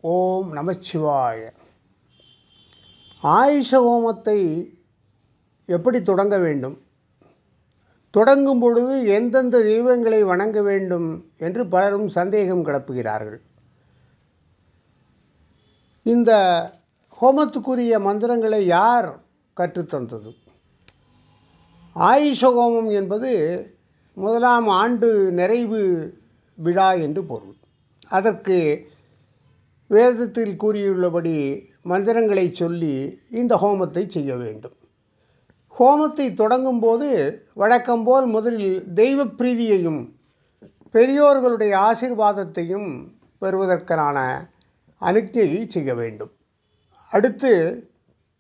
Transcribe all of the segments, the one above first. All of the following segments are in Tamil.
ஓம் நமச்சிவாய. ஆயுஷ ஹோமத்தை எப்படி தொடங்க வேண்டும், தொடங்கும் பொழுது எந்தெந்த தெய்வங்களை வணங்க வேண்டும் என்று பலரும் சந்தேகம் கிளப்புகிறார்கள். இந்த ஹோமத்துக்குரிய மந்திரங்களை யார் கற்றுத்தந்தது? ஆயுஷ ஹோமம் என்பது முதலாம் ஆண்டு நிறைவு விழா என்று பொருள். அதற்கு வேதத்தில் கூறியுள்ளபடி மந்திரங்களை சொல்லி இந்த ஹோமத்தை செய்ய வேண்டும். ஹோமத்தை தொடங்கும் போது வழக்கம்போல் முதலில் தெய்வ பிரீதியையும் பெரியோர்களுடைய ஆசீர்வாதத்தையும் பெறுவதற்கான அனுக்ஞையை செய்ய வேண்டும். அடுத்து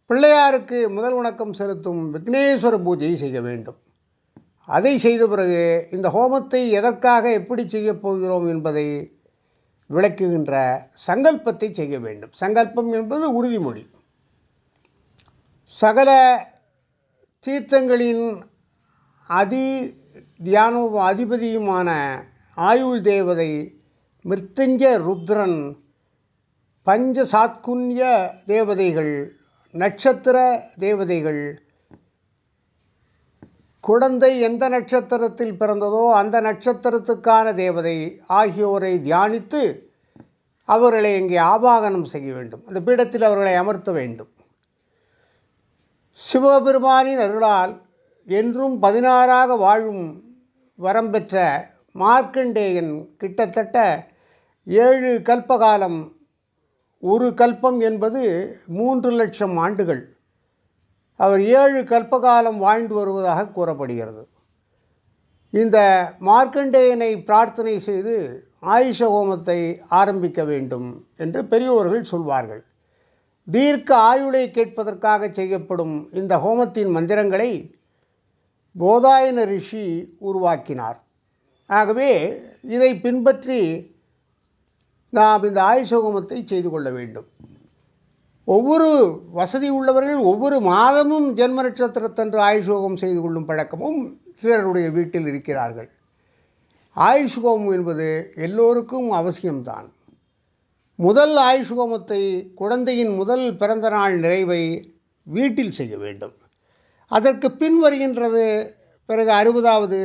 பிள்ளையாருக்கு முதல் வணக்கம் செலுத்தும் விக்னேஸ்வர பூஜை செய்ய வேண்டும். அதை செய்த பிறகு இந்த ஹோமத்தை எதற்காக எப்படி செய்யப் போகிறோம் என்பதை விளக்குகின்ற சங்கல்பத்தை செய்ய வேண்டும். சங்கல்பம் என்பது உறுதிமொழி. சகல தீர்த்தங்களின் அதிபதியுமான ஆயுள் தேவதை மிருத்யுஞ்ச ருத்ரன், பஞ்ச சாத்குன்ய தேவதைகள், நட்சத்திர தேவதைகள், குழந்தை எந்த நட்சத்திரத்தில் பிறந்ததோ அந்த நட்சத்திரத்துக்கான தேவதை ஆகியோரை தியானித்து அவர்களை இங்கே ஆவாகனம் செய்ய வேண்டும். அந்த பீடத்தில் அவர்களை அமர்த்த வேண்டும். சிவபெருமானின் அருளால் என்றும் 16ஆக வாழும் வரம் பெற்ற மார்க்கண்டேயன் கிட்டத்தட்ட 7 கல்பகாலம், ஒரு கல்பம் என்பது 3 லட்சம் ஆண்டுகள், அவர் 7 கல்பகாலம் வாழ்ந்து வருவதாக கூறப்படுகிறது. இந்த மார்க்கண்டேயனை பிரார்த்தனை செய்து ஆயுஷ ஹோமத்தை ஆரம்பிக்க வேண்டும் என்று பெரியோர்கள் சொல்வார்கள். தீர்க்க ஆயுளை கேட்பதற்காக செய்யப்படும் இந்த ஹோமத்தின் மந்திரங்களை போதாயன ரிஷி உருவாக்கினார். ஆகவே இதை பின்பற்றி நாம் இந்த ஆயுஷ ஹோமத்தை செய்து கொள்ள வேண்டும். ஒவ்வொரு வசதி உள்ளவர்கள் ஒவ்வொரு மாதமும் ஜென்ம நட்சத்திரத்தன்று ஆயுஷ் ஹோமம் செய்து கொள்ளும் பழக்கமும் சிலருடைய வீட்டில் இருக்கிறார்கள். ஆயுஷ் ஹோமம் என்பது எல்லோருக்கும் அவசியம்தான். முதல் ஆயுஷ் ஹோமத்தை குழந்தையின் முதல் பிறந்த நாள் நிறைவை வீட்டில் செய்ய வேண்டும். அதற்கு பின் வருகின்றது பிறகு 60வது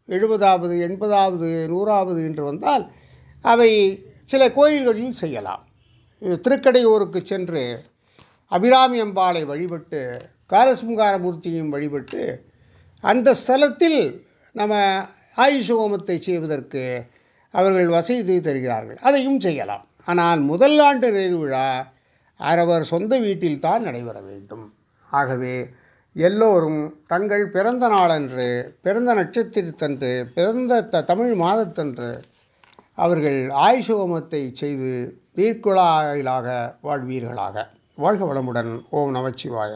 70வது 80வது 100வது என்று வந்தால் அவை சில கோயில்களில் செய்யலாம். திருக்கடையூருக்கு சென்று அபிராமி அம்பாளை வழிபட்டு காலசுங்காரமூர்த்தியும் வழிபட்டு அந்த ஸ்தலத்தில் நம்ம ஆயுஷ ஹோமத்தை செய்வதற்கு அவர்கள் வசதி தருகிறார்கள். அதையும் செய்யலாம். ஆனால் முதல் ஆண்டு நிறைவு விழா அவரவர் சொந்த வீட்டில் தான் நடைபெற வேண்டும். ஆகவே எல்லோரும் தங்கள் பிறந்த நாளன்று, பிறந்த நட்சத்திரத்தன்று, பிறந்த தமிழ் மாதத்தன்று அவர்கள் ஆயுஷ ஹோமத்தை செய்து தீர்க்குழாயிலாக வாழ்வீர்களாக. வாழ்க வளமுடன். ஓம் நமச்சிவாய.